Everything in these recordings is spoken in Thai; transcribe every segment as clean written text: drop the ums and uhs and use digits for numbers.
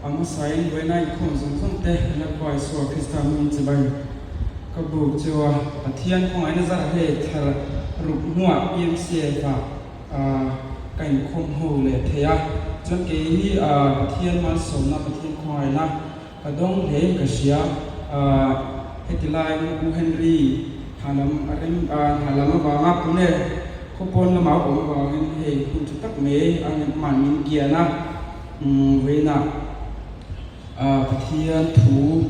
ama sai với nay không giống giống tê là coi số Christian mình chỉ bay các bộ cho thiên không ai nó ra hệ thà rụp mua im xe và cảnh không hồ lệ thế à cho cái thiên mà sống na thiên không ai na và đông thế cái xia hệ lại u Henry hà làm vào ngáp cũng nè không còn là máu cũng vào hệ cũng chút tắc mế anh màn mình kia na với na thiên thủ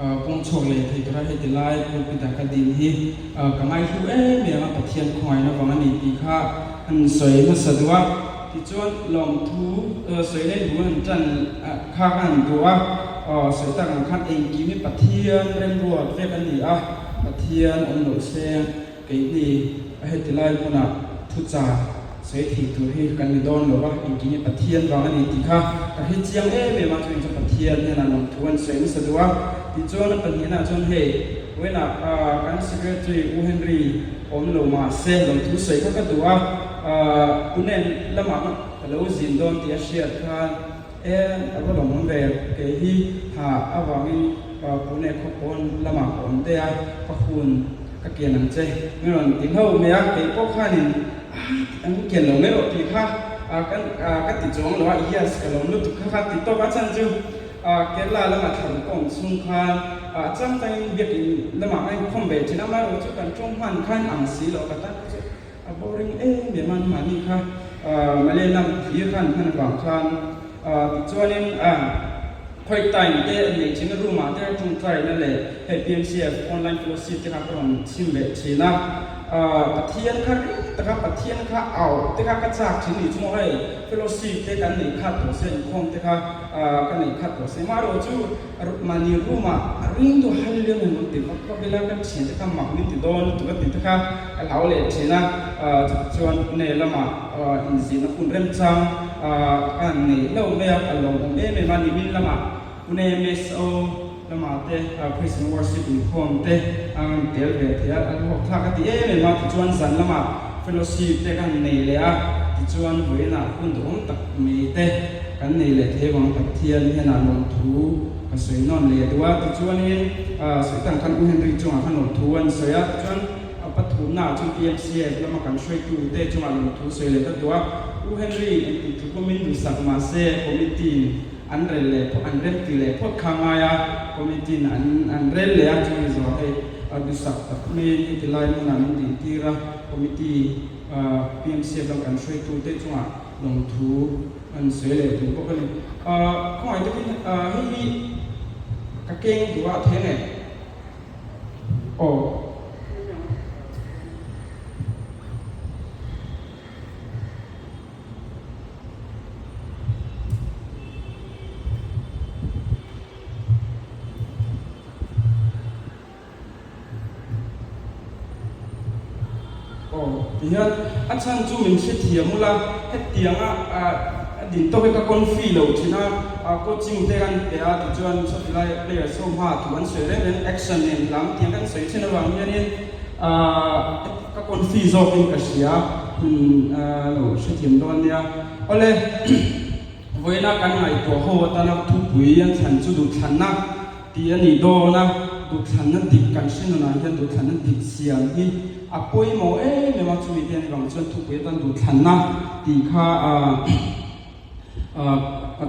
công chọc lệ thì cái hệ tỷ lại cũng bị đặt cái điểm hi cả ngày thu miệng mà thiên khoai nó vào anh đi khá anh sấy nó sờ đua thì cho lòng thú sấy lên thú anh chân khá anh đua sấy tăng khát anh kí mi thiên rèn ruột về cái gì thiên ông nội xe cái gì hệ tỷ lại cũng là thu trả sấy thì thu hi cái gì đòn rồi anh kí mi thiên vào anh đi khá cái hệ chiang miệng mà cho thiên nên là lòng thú anh sấy nó sờ đua thì cho nó cần hiện là cho hệ với là cái secretary u Henry ông lầu mà xe lồng thu sấy các đũa cũng nên làm mà lâu gìn đón thì share khan ở cái đồng về cái hi hà vào mình cũng nên có con làm mà cũng thế các khuôn các kiện năng chơi nhưng mà tiếng hậu mấy cái có khai thì anh kiện lồng mấy thì khác cái tỷ trọng là yes cái lồng nước khác thì tôi bắt chân chưa cái là mà thằng công xung khan trong tay việc là mà anh không về chỉ năm nay rồi chứ cần trong hoàn khăn ảng xí lộ cả tất boring để mà đi kha mà lên năm phía khăn vàng khan cho nên khoai tây cái này chính là room mà cái trong traiนั่นแหละให้ PMCF online fellowship ที่ครับผมชิมเวทีนะปะเทียนค่ะนะครับปะเทียนค่ะเอาที่ครับกระจากชิ้นนี้ชั่วโมงให้ fellowship ที่กันนี่คัดตัวเส้นคงที่ครับกันนี่คัดตัวเส้นมาเราจู่มานี่รู้มาริ่งตัวให้เรื่องมันติดก็เวลากันเฉียนที่ครับหมักนี่ติดโดนตัวติดที่ครับเราเลยเช่นนะชวนเนี่ยละมาอินซีนะคุณเริ่มจังอันนี้เราไม่เอาอารมณ์ไม่มานี่มินละมาคุณเอเมสโอละมาเตะPraise and Worship อีกคนเตะเดี๋ยวเดี๋ยวอันหกท่ากันที่มาที่ชวนสันละมา Fellowship เตะกันนี่เลยที่ชวนเวน่าคุณดูตักมีเตะกันนี่เลยเทวังตักเทียนให้นานลงทูก็สวยนอนเลยด้วยที่ชวนนี้สวยต่างกันอุเฮนริจงหันลงทูอันสวยชวนปฐมหน้าชวน PMCF แล้วมากันช่วยดูเตะจงหันลงทูสวยเลยตัวอุเฮนริทุกคนมีดูสักมาเซ่คอมมิตี้อันเรลเลยพวกอันเรลตีเลยพวกขมายคอมมิตี้อันเรลเลยจุดนี้ว่าให้ดูสักมีที่ไลน์มันนั่นดีที่ระคอมมิตี้PMCF แล้วกันช่วยตัวเตะจังหวะลงทุนอันเสียเลยตัวพวกนี้ข้อไหนที่ให้กระเกงตัวเท่ไหนที่นั่นอาจารย์จูมันเชื่อเทียมละให้เตียงดินโตให้กับคนฟรีเราที่นั่นก็จริงแต่กันแต่ที่จวนสุดท้ายเรียกส่งมาทุกวันเสาร์เรื่องแอคชั่นเนี่ยหลังเตียงกันเสร็จเช่นวันนี้กับคนฟรีจอบเป็นกระเสียเราเชื่อเทียมตอนเนี้ยเอาเลยเวลากันไงตัวเขาตอนนั้นทุกปียังฉันจะดูฉันนะที่อันนี้โดนะดูฉันนั้นติดกันเช่นนั้นยังดูฉันนั้นติดเสียงที่ป่วยหมอไม่ว่าจะมีเรื่องบางส่วนทุกปีต้องดูทันนะตีค่า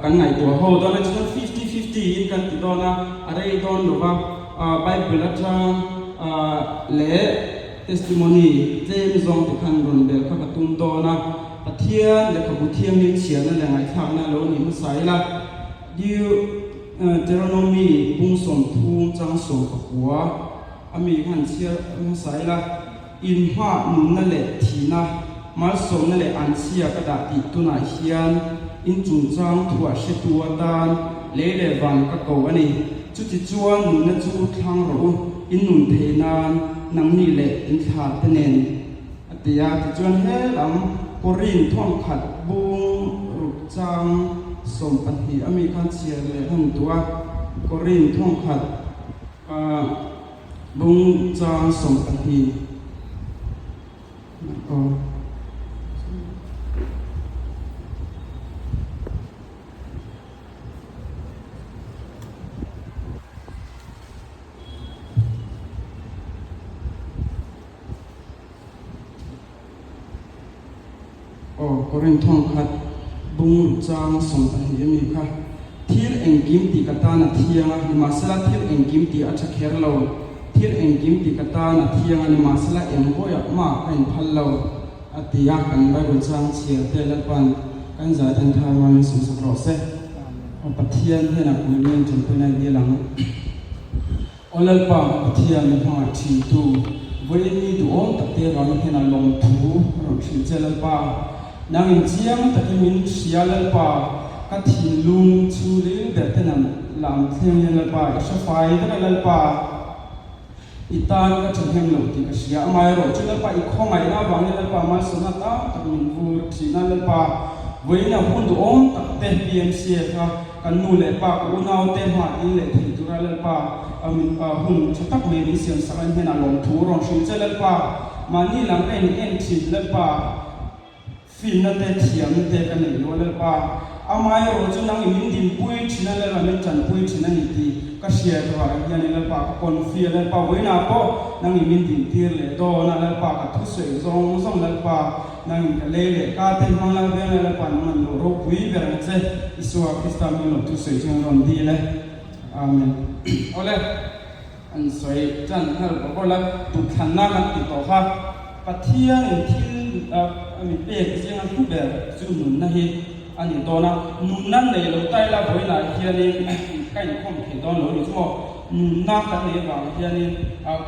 กันไงตัวเขาตอนนั้นจะ50-50กันติดตอนนะอะไรตอนหรือว่าไบเบิลอาจารย์เล่ testimony เจมส์ซองที่ขันรุนเบลข้ากระตุ้นตอนนะปะเทียนและขบุเทียมยิ่งเสียนั่นแหละไงทางนั้นเราหนีมาใส่ละดิวเจโรโนมีบุ้งส่งทุ่งจังส่งกับหัวมีขันเชียมาใส่ละอินว่านุนนั่นแหละทีนะมาส่งนั่นแหละอันเสียกระดาษติดตัวไหนเฮียนอินจุนจังถั่วเชตัวดานเล่เล่วันก็เก่าอันนี้จุดที่จวนนุนนั่นจุดทางรู้อินนุนเทนานนังนี่แหละอินขาดเนนอัตยาที่จวนเฮลำกรินท่องขัดบุงรุกจังสมปัญหีมีขันเชียเลยทั้งตัวกรินท่องขัดบุงจังสมปัญหี ก็เรื่องท่องคัดบุ้งจางส่งไปให้มีค่ะที่เอ็งกิมตีกตานาเทียงนิมาสละที่เอ็งกิมตีอาจจะเคร์เราที่เอ็งกิมตีกตานาเทียงนิมาสละเอ็งก็อยากมากเป็นพันเราอติยากันไปบนจางเชียเตลปันกันจะทันทายวันสงสารเสอปเทียนให้นักเรียนจนเป็นในเดียหลังอลลปาปเทียนหัวชีตูวันนี้ดูอ้อมตัดเตะเราให้นักลงทูเราชิเจลปานางอินเจียมตัดมินเชียลปากัดหินลุงชูริลเด็ดนั้นลำเทียนลปาอิชฟายตัดลปาอิตานก็จะเห็นเราที่ก็เชียไม่รู้จุลปาอีกข้อไม่น่าบางลปามาสนัตตาตัดมินฟูชีนัลปาวันนี้หุ่นดูอ้อมตัดเตะบีเอ็มซีค่ะกันนู่นลปาอุณาวเตะมาอีเล็กที่ตุระลปาหุ่นชุดตักเมริเซียนสักให้นักลงทูรองชิเจลปามานี่หลังเอ็นชีลปาฟินนั่นเตะเทียมเตะกันนี่รู้เลยป่ะอามาอยู่รู้จุนังมินดินปุยชินันเลยมันจันปุยชินันนี่ก็เชียร์ตัวยันนี่เลยป่ะคนฟิลเลยป่ะวันนั้นก็นังมินดินตีเลยโตนั่นเลยป่ะก็ทุกสิ่งส่งเลยป่ะนังเล่เลยการเต้นของเราเป็นเลยป่ะนั่งรู้ปุยแบบนี้อิสวาคริสต์มีหลอกทุกสิ่งที่เราดีเลยอาเมนเอาเลยอันสวยจันทร์เราก็เลยตุขันหน้ากันติดต่อค่ะปะเทียนที่มีเป๊กเสียงทุกแบบจุดนุ่นนะฮีอันนี้ตัวนะนุ่นนั่นเลยเราใต้ละบ่อยหลายเทียนี่ใกล้ข้อมเขตตอนเราอยู่ชั่วนุ่นนักกันเลยบางเทียนี่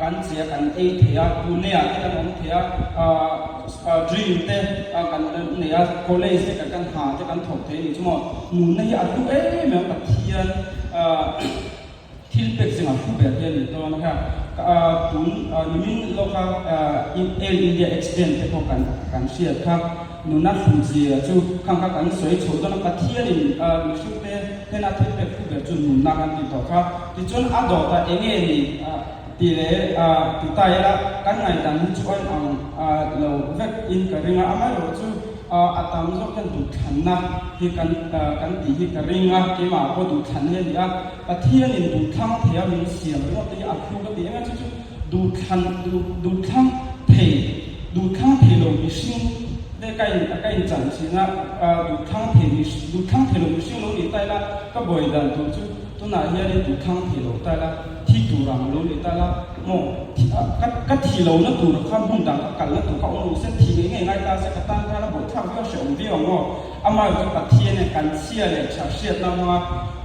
การเสียกันเอเทียคุณเนี่ยที่เราเทียดรีมเต้กันเนี่ยโคเลสกันหาที่กันถกเทียนี่ชั่วนุ่นนี่อันทุกเหมือนกับเทียนที่เป็กเสียงทุกแบบเทียนี่ตัวนะครับตุนนิมินโลกาอินเดียเอ็กซ์เดนที่พวกกันเชียร์ครับนุนักฟูจิจู่ข้างกันสวยโฉดนักเทียนิมิชุเป้ที่นักที่เป็กผู้แบบจุนนุนักกันติดต่อครับที่จนอดอตาเองนี่ตีเล่ตีตายละกันไงดันช่วยเราเวกอินกับเรื่องอะไรเราจู่อาตามจกันดูขันนะที่กันตีที่กับเรื่องที่มาพอดูขันเนี่ยดีอ่ะเทียนินดูข้างเทียมีเสียงแล้วตีอัดลูกก็ตีงั้นจู่ดูขันดูข้างเทดูข้างเทเรามีสิ่งได้ใกล้จังสินะดูข้างเทเรามีสิ่งเราดีตายละก็บ่อยดันจู่ตัวไหนเฮียนี่ดูข้างเทเราตายละที่ดูรังเราดีตายละโม่ก็ที่เราเนี่ยดูข้ามหุ่นดังกันแล้วดูเขาเอาเส้นที่ง่ายๆตาเสกตั้งท่าแล้วบทท่าก็เฉยวิ่งอ๋ออามาอยู่กับเทียนเนี่ยกันเชียเลยชาเชียนั่งว่า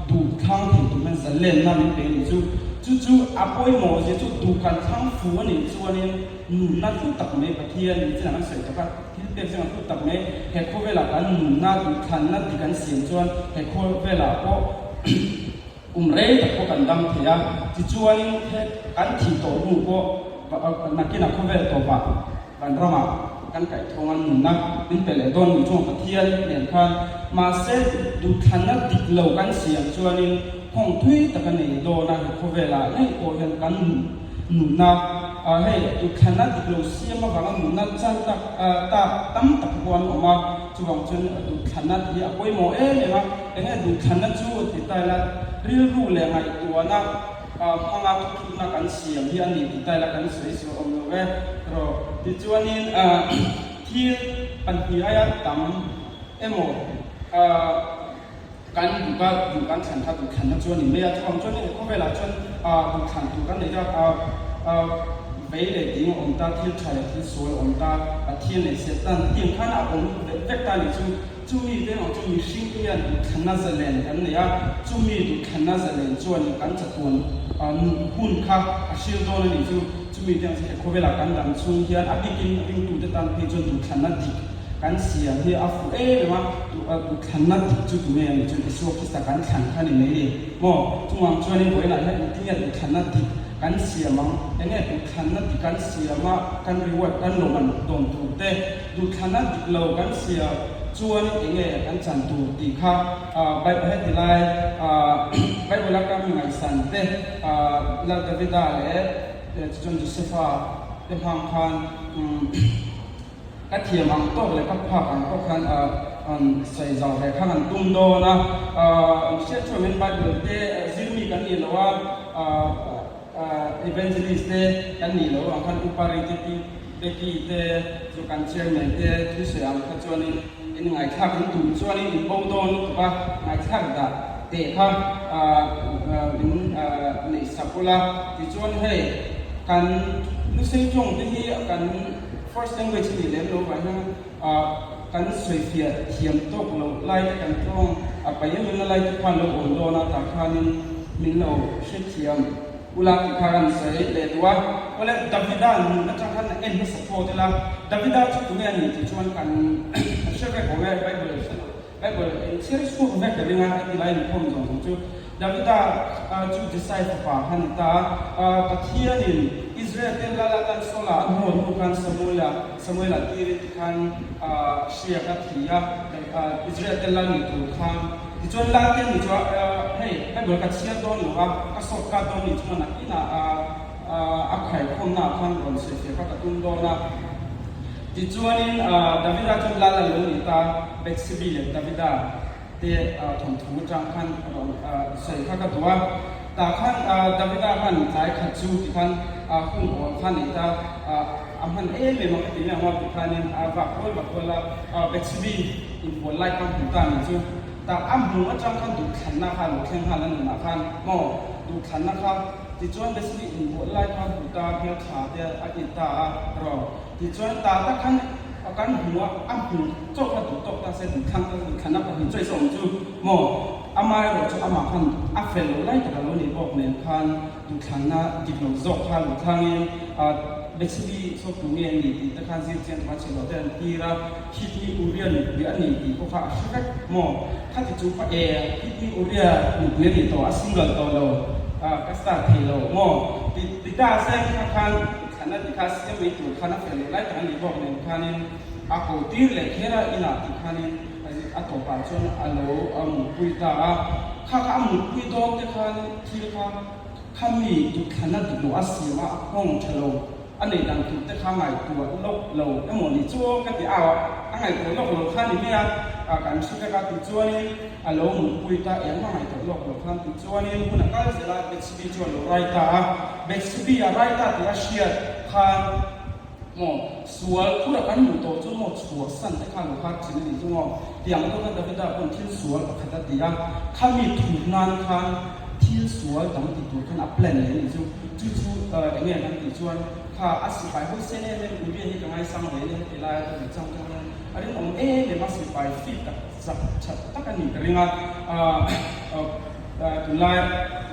ดูข้างเทดูมันจะเล่นนั่นเป็นจู่อาป่วยหมอจะจู่ดูกันข้างฟูนี่ส่วนนี้หนุนนั่นทุกตักเมย์กับเทียนนี่จะนั่งใส่ตะกันที่เป็นสิ่งทุกตักเมย์เหตุเวลากันหนุนนั่นดูขันนั่นดีกันเสียงส่วนเหตุเวลาก็เร่แต่พวกกันดำเทียที่ชวนกันที่โตรูก็นักกินนักเวทตัวบ้าบันรมากันไก่ทองนุนนักเป็นเปลือยต้นช่วงปะเทียนเหรียญคันมาเซตดูขันนักดิเหล่ากันเสียงชวนห้องทุยตะกันนี่โดนักเวลาให้โอเห็นกันนุนนักให้ดูขันนักดิเหล่าเสียมาบังนุนนักจันตะตั้มตะกวนออกมาช่วงจนดูขันนักที่อาป่วยหมอเนี่ยมาให้ดูขันนักจู่ติดตายละเรื่องรู้เลยไงตัวนักห้องอาทุกนักกันเสียงที่อันนี้ติดตายละกันสวยๆอมเวรอที่จวนนี้ที่ปัญหาอยากทำโมการดูการฉันทัดดูขันนักจวนนี้ไม่อยากทำจวนนี้ก็เวลาจวนดูขันดูกันเนี่ยจะไปเลยดิ้งองตาที่ชายที่สวยองตาที่เนี่ยเสียตันดิ้งขันอาองเด็กตาเนี่ยจู่มีเรื่องของจู่มีสิ่งที่ยันดูขันนักเล่นกันเนี่ยจู่มีดูขันนักเล่นจวนกันจะตัวหุ่นข้าอาชีพโดนนี่จู่มีเรื่องที่เขาเวลากันดังช่วงที่อันอภิกินดูแต่ตอนเพจดูขันนักดิกันเสียที่อาฟูเลยว่าดูขันนักดิจู่ตัวเนี่ยจู่ที่สวกที่สกันขันขันนี่ไม่ดีโม่ช่วงจวนนี้บ่อยหลายที่เนี่ยดูขันนักดิกันเสียมั้งเนี่ยดูขันนักดิกันเสียมากันรีวอร์ดกันลงมันโดนตัวเต้ดูขันนักดิเรากันเสียจวนเนี่ยกันจันตูตีข้าไปให้ทีไรไปเวลาการมีงานสันเต้เราจะไปได้เลยจนจุดเสฟาเป็นทางคันก็เทียมมังโตเลยก็พักกันก็คันใส่เจ้าให้ข้างตุ้มโดนะเชื่อชวนเป็นบัตรเต้ซิลมีกันนี่หรือว่าevangelist เต้กันนี่หรือว่าคันอุปาริจิเด็กเต้จุกันเชื่อเหมือนเต้ที่เสียงก็ชวนนี่ in ngai thak in tu chuan in bo don pa ngai thak da te kha in nei sapula ti chuan hei kan lu sei chong te hi kan first language ni le lo ba na kan soi fia thiam tok lo lai kan tong pa yin na lai phan lo on do na ta khanin min lo she thiam ulang kharan sai le tuwa ole davida na cha khan en na support la davida chu tu ne ni ti chuan kan shebe ko me bible in series ko me ka ringa ti lai ni phom jong chu davida chu decide pa han ta pathian in Israel ten la kan sola no kan samuela ti kan shia ka thia Israel ten la ni tu khan ti chuan la ten ni chu hey bible ka chia don lo ka sok ka don ni chuan na ina a khai khom na khan ron se ka tum do na ti chuan in davida chu la lo ni ta bexibi le davida te thom thu chang khan ron sei ka tuwa ta khan davida khan sai kha chu ti khan hun on khan ni ta amhan me ma ti na wa ti khan in va ko la bexibi in for like kan ta ni chu ta hu chang khan du khan na khan lo khen khan na khan mo du khan na khan ti chuan bexibi in for like kan ta he kha te a ti ta ro ti chuan ta khan kan hu hu cho ka du tok ta se du khan na pa hin choi som chu mo amai ro chu ama khan a fel lo lai ta lo ni bok nen khan du khan na di lo zok khan lu thangin bexibi so tu nge ni ti ta khan zin chen ma che lo den ti ra hit ni urian bi ani ti ko kha shak mo kha ti chu pa hit ni uria ni ni to a single to lo ka sta thi lo mo ti ta se khan na ti kha se mi tu khan a fel lai ta ni bok nen khan in a ko tir le khera ina ti khan in a to pa chon alo pui ta kha mu pui do te khan thi kha khami tu khan na du asima hong thalo ani dang tu te kha ngai tu lok lo mo ni chu ka ti a ngai tu lok lo khan ni me kan su ka ti chu ni alo mu pui ta ngai tu lok lo khan ti chu ni kun ka se la bexibi chu lo rai ta bexibi a rai ta ti a shia khan mo sual khura kan mu to chu mo chua san te khan lo kha chin ni chu mo tiang to kan davida kon thil sual ka khata ti ya khami thu nan khan thil sual dang ti tu kan a plan ni chu chu enge kan ti chuan kha asipai ho se ne le uri ni ka ngai sang le ne ila ta chang chang ari om le ma sipai fit ta chat ta kan ni ringa tu lai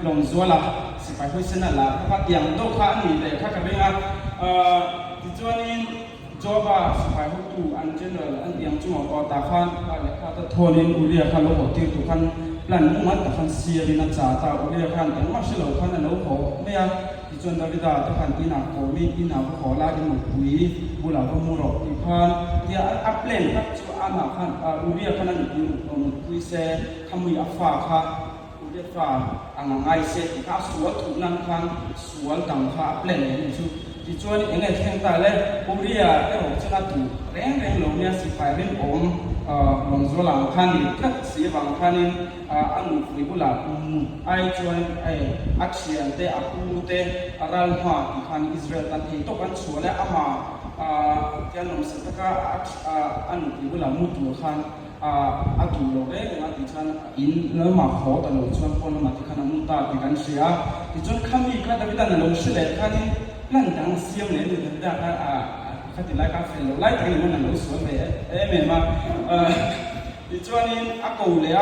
long zola sipai ho se na la ka tiang do kha ni le kha ka ringa ti chuan in joba sipai ho tu an general an tiang chu ko ta khan le kha ta thonin uri kha lo ho ti tu khan plan mu mat ta khan sia ri na cha ta uri khan an ma se lo khan an lo ho me ya ti chuan davida ta khan ti na ko mi ti na ko la di mu pui bu la ko mu ro ti khan ya a plan kha chu ana khan uri khan an ti mu pui se khamui a fa kha uri fa ang ngai se ti kha sual thu nan khan sual dang kha plan ni chu ti chuan eng ngai theng ta le uri a e ro chana tu reng lo nya si pai ren om long zo lang khan ni ka si wang khan in anu fui bula ai chuan ai action te aku te aral ha ti khan Israel tan thi to kan chule ama tian nom se taka anu fui bula mu tu khan atu lo re ma ti chan in lo ma kho ta lo chuan pon ma ti khan mu ta ti kan sia ti chuan khami kha davida na lo se le khan in lan dang siam ne ni da ka ka ti lai ka fel lo lai ta ni na lo so le me ma ti chuan in a ko le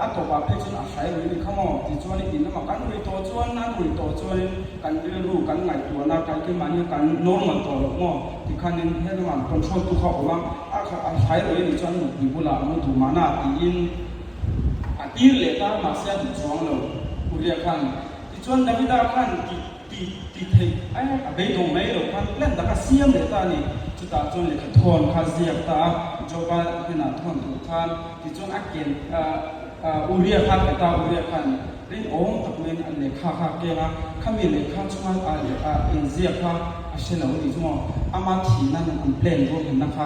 a to pa pe chun a sai ni khamo ti chuan in ma kan ri to chuan na ri to chuan kan ri ru kan ngai tu na kan ki man kan normal to lo mo ti khan in he ma control tu kha wa a sai ro ni chuan ni bula mu tu ma na ti in a ti le ta ma sia ti chuang lo u ria khan ti chuan davida khan ti thei ai a be dong mai lo khan plan da ka siam le ta ni chu ta chuan le ka thon kha ziak ta joba hina thon tu khan ti chuan a ken uria khan ta uria khan rin ong takmen an le kha ke na khami le kha chuan a in ziak kha a shelo ni chu ama thi nan an plan ro hin na kha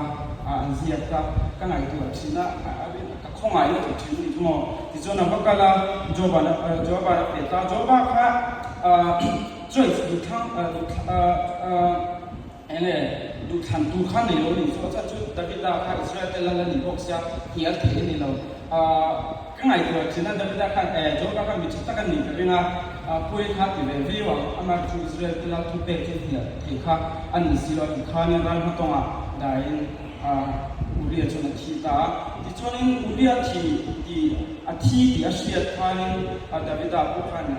an ziak ta ka ngai tu thina ka khongai lo thi ni chu ti chuan a bakala joba pe ta joba kha choice du thang ene ดูทันดูขั้นในโลกนี้ก็จะจุดดาวิดาค่ะอิสราเอลละนี่พวกเสียเหียเทนี่เราข้างในตัวฉะนั้นดาวิดาค่ะโจก็ค่ะมีชิตกันนี่ก็เรื่องป่วยค่ะที่เป็นวิวอามาจูอิสราเอลละทุกเปที่เหียเทค่ะอันนี้สิเราที่ข้านี่เราไม่ต้องได้อุริยชนที่ตาที่ชนอุริยที่อาทิตย์อาชีพข้านี่ดาวิดาพวกข้านี่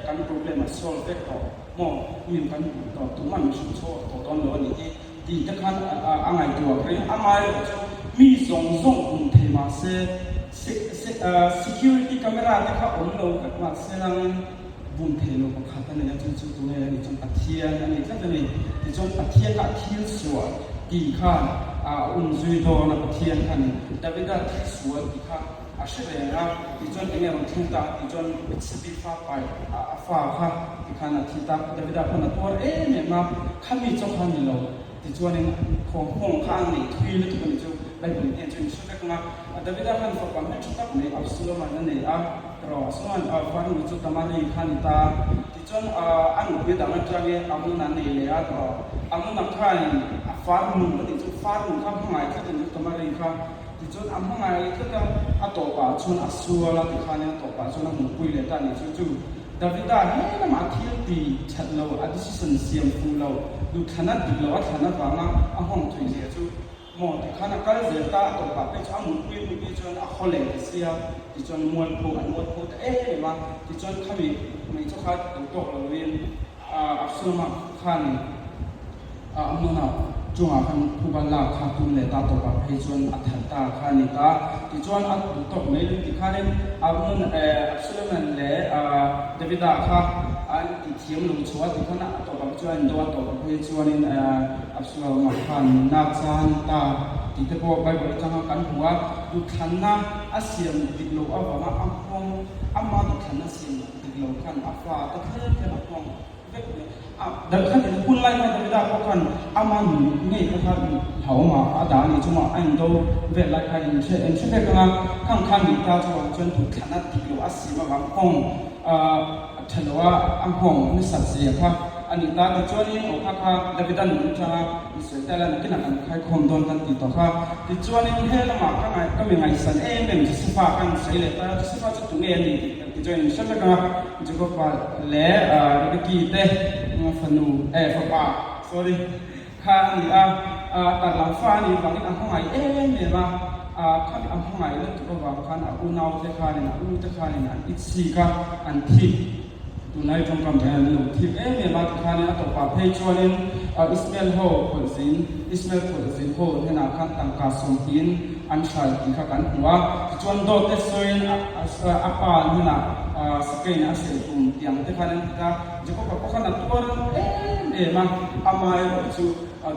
กัน problem solve เด็กต่อมอมีกันต่อตัวมันชุดโชว์ต่อตอนนี้ที่จะขันอะไรตัวเรื่องอะไรมีส่งอุ่นเทมาเซ security camera ที่เขาอุ่นเรากับมาเซนังบุญเทโลกับขัดนั่นเนี่ยจุดตัวนี้นี่จนปัทเทียนนั่นนี่ก็จะนี่ที่จนปัทเทียนกับเทียนสวยที่ขันอุ่นจุยโดนปัทเทียนขันแต่เป็นการที่สวยที่ขันอาชีพเนี่ยนะที่จนเองเนี่ยมันทุ่งตาที่จนสปีฟ้าไปฟ้าค่ะที่ขันที่ตาแต่เป็นการคนตัวเนี่ยมาขันมีเจ้าขันนี่เราที่จนเองของห้องข้างนี่ทุยเลยทุกคนจะไปเป็นเนี่ยจนสุดก็นะแต่เป็นการฝักความให้ชุดตักเนี่ยอับสุลมันนั่นเนี่ยรอส่วนฟังจุดตามันนี่ขันตาที่จนอันนี้ดังนั้นจะเนี่ยอันนั้นเนี่ยเลยอันนั้นขันฟ้านุ่มที่จนฟ้านุ่มข้างข้างไหนที่จนจุดตามันนี่ขันที่จนอันข้างไหนที่ก็อัตโตปะจนอัศวละที่ขันเนี่ยอัตโตปะจนหุ่นปุยเลยตานี่จู่ดาวิดาเนี่ยนะมาที่ตีชัดเราอดีตสันเสียงฟูเราดูขนาดดีเราขนาดว่านะอันห้องถุยเสียจู่มองที่ขนาดก็เสียตาอัตโตปะเป็นช่างหุ่นปุยจนอัคเลเสียที่จนมวลพูแต่ว่าที่จนขมิไม่เจ้าข้าตัวเราเรียนอัศวมาขันอันนั้นจงอาคันผู้บรรลักขาตุนเลตาตัวแบบให้จวนอัฐตาขานิตาที่จวนอัฐตกในเรื่องที่ขาเนี่ยอันนั้นอัศวมันเลเดวิดาค่ะอันที่เทียมลงชัวที่ขณะตัวแบบจวนตัวให้จวนอัศวมาขันนักสันตาที่เทพไปบริจาคกันหัวดูขันนะอาเซียนติดโลกว่ามาอัมพงอัมมาดูขันนะเซียนติดโลกขันอัฟาตะเคียนแค่อัมพงดังนั้นที่คุณไล่มาดาวิดาพวกกันอามันนี่ก็ท่านเขามาอาดานี่จุมาอันโดเวลาใครเชื่อเด็กนะข้างข้างนี่ตาจวนจนถูกขนาดติดโลอาศิมาบังพงเทลว่าอัมพงนี่สัตย์เสียค่ะอันนี้ตาที่จวนนี่โอ้ค่ะดาวิดาหนุนจ้าอิสราเอลนั่นกินอะไรใครคงโดนกันติดต่อค่ะที่จวนนี่เฮลมาข้างไงก็มีไงสันเป็นจิสฟ้ากันใส่เลยตาจิสฟ้าจะตุ้งเอ็นนี่ที่จวนนี่เชื่อกันจุกว่าเล่เด็กกี่เต้ฟันูฟักปา sorry ข้านี่ตัดหลังฟ้านี่ฝั่งนี้อันข้างไหนเนี่ยมาข้าอันข้างไหนเรื่องตัววางข้าอุณาวเจ้าข้านี่นะอุเจ้าข้านี่นะอิสิกาอันทิพตัวไหนจงกำจัดนี่ทิพเนี่ยมาข้านี่ตัวป่าเพชรวันอิสมาเอลโฮคนสินอิสมาเอลคนสินโฮเนี่ยนะข้าตั้งกาสมทินอันชายที่ข้ากันหัวจวนโดเตสโซยอาปาเนี่ยนะสเกนอาเซียนที่อันที่ข้านี่ก็จะก็พวกข้านั่นตัวมาอามาจู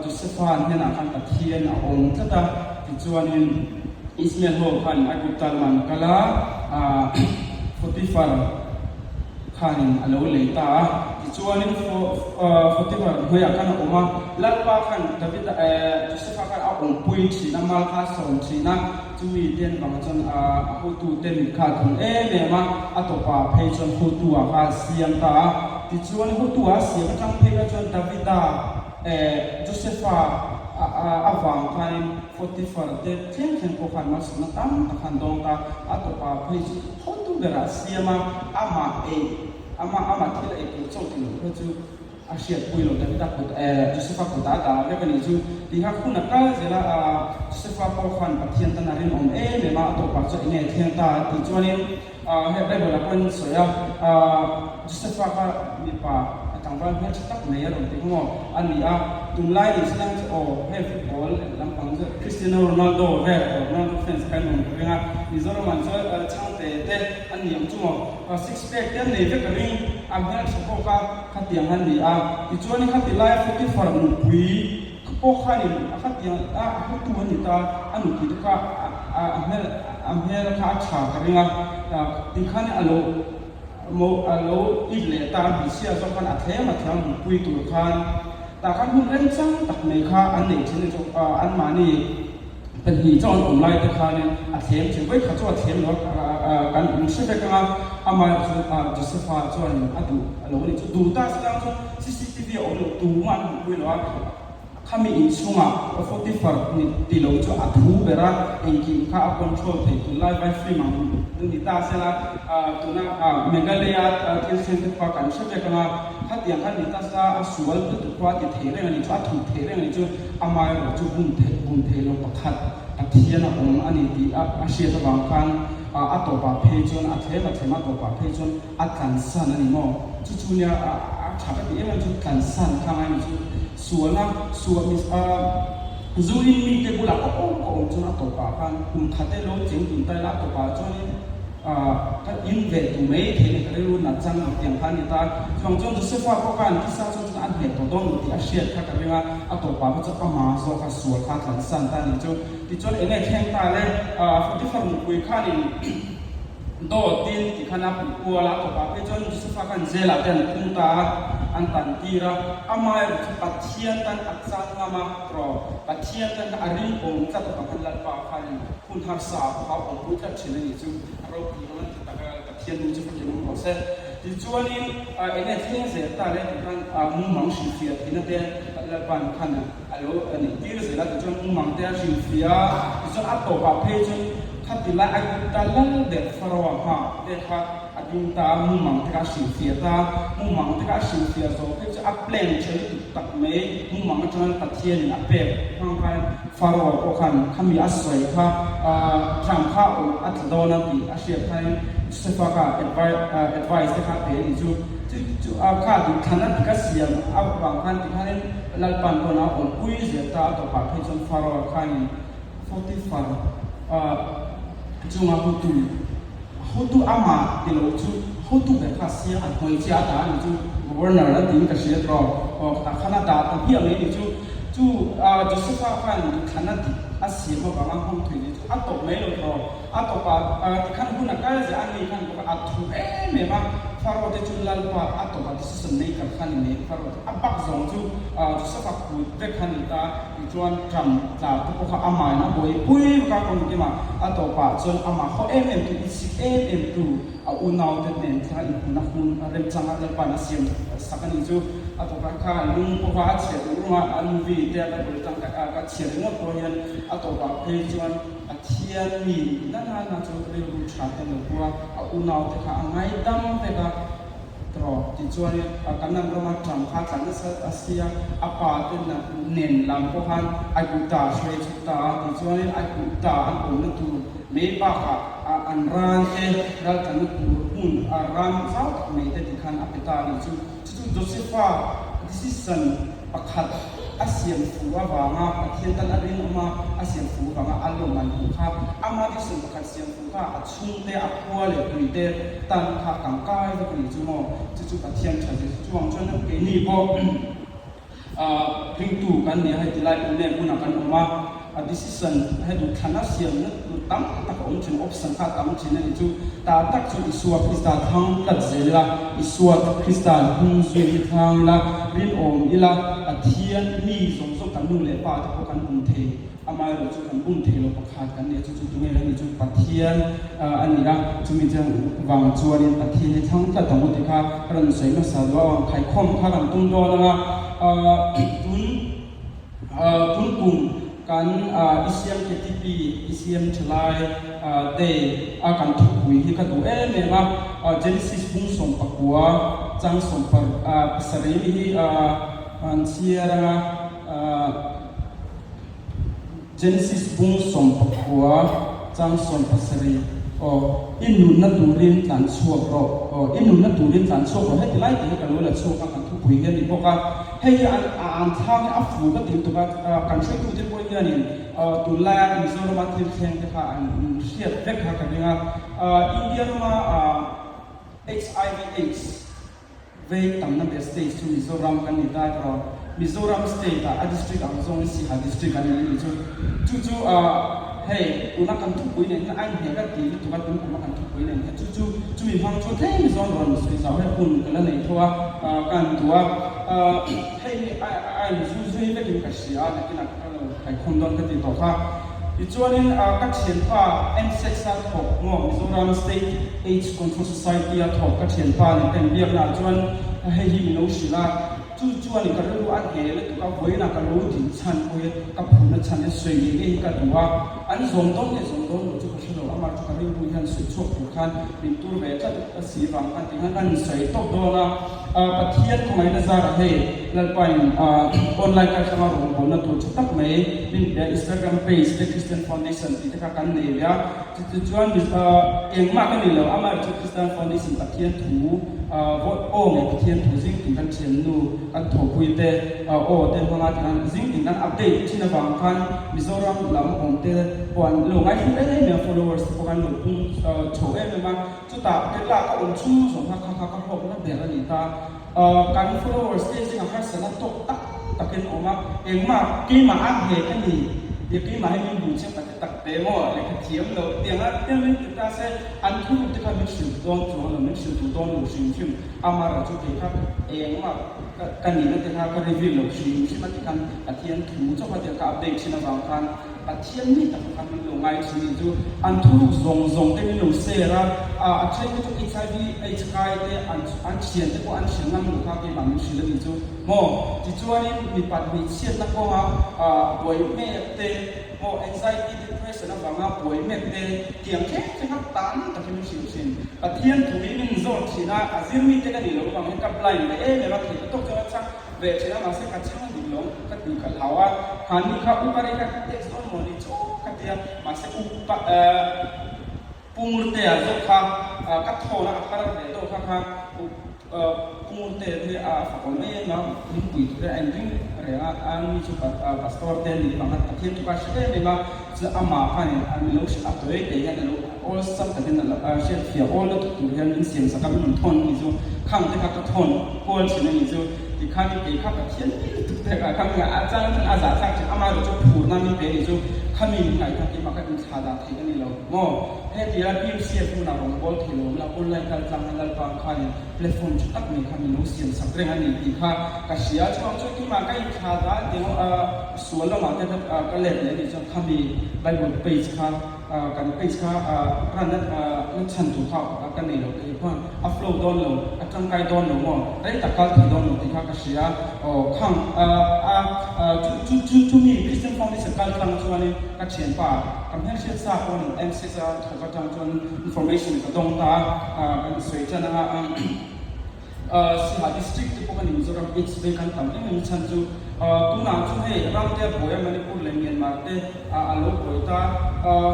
จุสฟานเนี่ยนะข้าตัดเทียนองค์ที่จวนอิสมาเอลโฮข้าอากุตัลมันกลาฟติฟาร์ข้านี่อโลเลตาที่จวนฟติฟาร์เฮียข้านะออกมาลับปาข้าดาวิดจุสฟาข้าเอาองค์ปุยชีน้ำมันข้าส่งชีนะจุยเดียนบางจนฮูตูเต็มข้าถึงเนี่ยมาอัตปาเพจนฮูตูข้าเสียงตาที่จวนฮูตูเสียงจังเพจนดาวิดาจุสฟาอาวังข้านี่ฟติฟาร์เด็ดเที่ยงพวกข้ามาสนับตั้งขันดงตาอัตปาเพจฮูตูเดรัสเสียมาอามาที่ละเอียดโจทย์หนึ่งก็คืออาเซียนปุยโลดาวิดาพุทจุสฟาพุทธาตาเรียกกันนี่คือที่ข้าคุณนักการเจล่าจุสฟาพอขันปฏิยันตันารินเนี่ยมาตัวปัจจัยเนี่ยเที่ยงตาที่จวนนี้ให้ได้บริการสวยจุสฟาก็มีป่าต่างประเทศชักเนี่ยเราที่หัวอันนี้ตุลาอิสลามโอ้ให้ฟุตบอลลำพังคริสเตียโนโรนัลโดโรนัลโดเฟนส์กันหมดเลยนะนี่ส่วนมันจะช่างแต่อันนี้ยังจุ่มซิกแพคเนี่ยเนี่ยก็ริ่งอันนี้สุขภาพขัดยังอันนี้ที่จวนนี้ขัดที่ไลฟ์ฟุตฟอร์มปุยพวกข้านี่ขัดยังขัดตัวนี่ตาอันนี้ที่ข้าอันนี้ข้าฉากกันยังที่ข้านี่อโลโมอโลอีเลตาบิเซียสกันอัฐเอมาทำปุยตัวข้าแต่ข้าหุ่นเล่นจังตักในข้าอันนี้ที่นี่อันมานี่เป็นหีจอนอมไล่ที่ข้าเนี่ยอัฐเอมถึงไว้ข้าจวดเทียมแล้วกันมุสลิมกันอามาจุสฟาจวนอัดูอโลนี่ดูตาสกังจน CCTV ออกดูมันปุยแล้ว kami insuma fotifar ni tilo chu athu bera engkim kha control thei tu lai vai free mang ni ta sela tuna megalaya til center pa kan sha kana hatiang kan ni ta sa asual tu kwa ti there ani chu athu there ani chu amai ro chu bun the lo pakhat athiana om ani ti asia ta bang kan atopa phejon athema thema topa phejon atkan san ani mo chu chu nya thaba ti em chu kan san khang ai chu suana mis zuin mi te bula ko chu na topa kan kum khate lo jeng tin tai la topa chu ni ka inve tu me the ni ka lu na chang tiang khan ni ta chong chong tu se fa ko kan ti sa chu an he to don ti asia kha ka ringa atopa ba chu ma zo ka sual kha kan san ta ni chu ti chon ene theng ta le 44 pui kha ni do tin ti khana pu la to pa pe chon su fa kan zela ten kum ta an tan tira amai pathian tan aksan ngama pro pathian tan arin om ka to kan la pa khan kun har sa pa om pu ta chin ni chu ro pi ron ta ka pathian ni chu ke mo se ti chuanin ene theng se ta le kan mu mang shi fia ina te la pan khan alo ani tir se la chon mu mang te shi fia chon ato pa pe chon Hatila agutalan de farawaha de ha adinta mumang teka silfiata mumang teka silfia so ke a plan chei tak me mumang chuan pathian a pe hang kai farawa ko khan khami asoi kha tram kha o atdona ti asia thai sefaka advice te kha pe ni chu a kha du thanat ka siam a bang khan ti khan lalpan ko na on pui zeta to pa thai chon farawa khan 45 Cuma hutu ama tilo chu hutu be khasia an hoi cha ta ni chu governor la tin ka sia tro ta khana ta ta pi ang ni chu Josepha khan khana ti asia ma ba mang hom thoi ni chu ato me lo tro ato pa ti khan huna ka ja an ni khan ka athu me ma faro te chu lal pa ato pa decision nei ka khan ni faro apak zong chu Josepha ku te khan ta chuan tram ta ko kha ama na boi pui ka kon ti ma ato pa chuan ama kho tu tu unau te nen tha in na hun rem changa le pa na siam sakani chu ato ka kha lung ko wa che tu ma an vi te la bul tang ka che ngo ko yan ato pa pe chuan athian mi na chu re lu cha te no kwa unau te kha angai dam te ka tro ti chuan kan nan ro ma tram kha kan sa asia apa te na nen lam ko han aguta shwe chu ta ti chuan aguta an ko na tu me pa kha an ran te dal kan tu hun ram sa me te ti khan apita ni chu Josepha decision pakhat asian fuwa wanga pathian tan arin ama asian fuwa wanga aloman hu kha ama decision pakhat sian fu kha achung te akwa le tuite tan kha kam kai ko ni chu mo chu pathian cha chu wang chon ke ni bo ring tu kan ni hai tilai ne kuna kan oma a decision hai du thana siam na tam ta ko chin option kha tam chin ni chu ta tak chu isua krista thang lat zela isua krista hung zui thang la rin om ila athian mi som so kan nu le pa ta ko kan um the amai ro chu kan um the lo pakhat kan ne chu tu nge ni chu pathian ani ra chu mi chang wang chuanin pathian ni thang ta tamu ti kha ran sei na sa lo khai khom kha kan tum do na tun kum kan isiam KTP isiam chalai de akan thukui hi ka du me ma Genesis bung som pakua chang som par pasari hi an siara Genesis bung som pakua chang som pasari inun na turin tan chuak ro inun na turin tan chuak ro he tilai ti ka lo la chuak kan thukui he ni boka hei an thang afu ka tin to ka kan thai tu te poi ni tu la in so ma thil khen te kha an siat vek ha ka dinga India ma HIV/AIDS ve tam na be state to Mizoram kan ni dai ro Mizoram state a district ang zong si ha district kan ni chu hey una kan tu pui ne na ai he ka ti tu ka tu ma kan tu pui ne chu mi hang chu te mi zon ron si sa he kun ka la nei thoa kan tua hey ai su su le ki ka sia na ki na kai khon don ka ti to kha i chuanin ka chhen pa M6 a thok mo Mizoram State AIDS Control Society a thok ka chhen pa ne ten biak na chuan hei hi mi no sila จู่ๆนี่ก็รู้อันเฮเลยก็ไว้นะก็รู้ถึงชั้นไว้กับผู้นั้นชั้นเนี่ยสวยเองก็ดูว่าอันสมต้นเนี่ยสมต้นจู่ก็ชื่อว่ามาจู่ก็รู้ผู้นั้นสุดโชคผู้คันเป็นตัวเวทจะสีฟังกันที่นั่นสวยตกโดนปะเทียนของไอ้นั่นซาระเฮแล้วไปออนไลน์การสมัครของผมนั่นตัวจะตักไหมเป็นInstagram page The Christian Foundation ที่จะกันเนี่ยจู่ๆเองมากกันนี่แล้วอามาจู่ Christian Foundation ปะเทียนถูวอดโอ้เนี่ยปะเทียนถูสิ่งที่กันเชียนดูกันถูคุยเตโอ้เต็มพลังกันสิ่งที่กันอัปเดตที่นั่นบางคันมิโซรัมลำของเตวันลงไอ้ที่ได้เนี่ย followers พวกกันหนุนโชว์เองมาจุดตาเกิดละก็อุ่นชุ่มสมภาพข้าพบนั่นเดี๋ยวนี้ตาการ followers ที่สิ่งที่สนับตกตักเกินออกมาเองมากี่มาอัปเดตกันนี่เดี๋ยวกี่มาให้มีบุญเชื่อตักเตมอะไรกันเทียมเราเตียงละเตียงนี้จุดตาเสอันทุกที่เขาไม่สืบต้นตัวเราไม่สืบต้นเราชิมอามาเราจุดที่ครับเองมากันนี่นั่นที่เขาก็รีวิวเราชิมมันที่กันปะเทียนถูเจ้าปะเทียนกับอัปเดตที่นั่นบางครั้งปะเทียนนี่แต่คำมันลงไงชิมจู่อันทุกซงที่มีหนูเสระใช้ที่จุด HIV HIV เนี่ยอันเชียนที่พวกอันเชียนนั่งอยู่ข้างที่บางสิ่งเลยจู่โม่ที่จู่นี่มีปัจจัยเชียนนักว่าป่วยแม่เตะโม่ anxiety depression นะบางป่วยแม่เตะเตียงแค่จะหักตานแต่ที่มีสิ่งปะเทียนถูมีมินโซที่น่าอาซิมีเตกันนี่เราบางให้กับไลน์เลยไม่ว่าที่ต้องจะชักเวชนะมาเสกช่างดิลงก็ตีกันหาว่าหันนี่เขาอุปาริกาเด็กส่วนมันนี่โชก็เตียมาเสกปูมุตเตอร์โจค่ะกัดโทนะอัคราเดโตค่ะปูมุตเตอร์ที่ฝากไม่นะยิ่งปุ๋ยตัวเองยิ่งเรื่องอันนี้ชุดปัสตอร์เตนี่บางทีที่ทุกคนเชื่อไม่มาจะอามาพันอันนี้ลูกอัพตัวเองแต่ยังลูก all สัมผัสเป็นอะไรเชื่อเสีย all ตัวตัวยังมีเสียงสักแบบทนนี่จู่ข้างที่เขาทน all สิ่งนี้จู่ที่ข้างที่เขาเทียนแต่ข้างที่อาจารย์อาจารย์สักอามาเราจะพูดนั่นนี่เป็นจู่ข้ามีไงทั้งที่มากันชาดาที่กันนี่เราโม่เฮ้ยที่เราพิมพ์เสียงเราลงบอลที่เราเราออนไลน์การจังเราฟังข้าเนี่ยเพลย์โฟนชุดตั้งมีข้ามีน้องเสียงสักเรื่องอันนี้ที่ข้ากระเสียช่วงที่มากันชาดาเดี๋ยวส่วนเรามาแต่ก็เล่นเลยที่จะข้ามีไบเบิลเพจข้ากันเพจข้าร้านนั้นฉันถูกเขากันนี่เราที่ข้าอัพโหลดดอนเราจังไกดอนเราว่าได้แต่การที่ดอนเราที่ข้ากระเสียข้างจุมีคริสเตียนฟาวเดชั่นการตั้งส่วนนี้ก็เชียนป่าคำให้เชียนทราบว่าเอ็มซีจะถูกกระจายจนอินโฟเมชันกระดงตาเป็นสวยจังนะสิหาดิสทริกที่พวกกันมิโซรัมอิสเบกันตั้งที่มันชันจูตุ้งนาจูให้รังเทียบบ่อยมันนี่พูดเรื่องเมียนมาเตอารมณ์บ่อยตา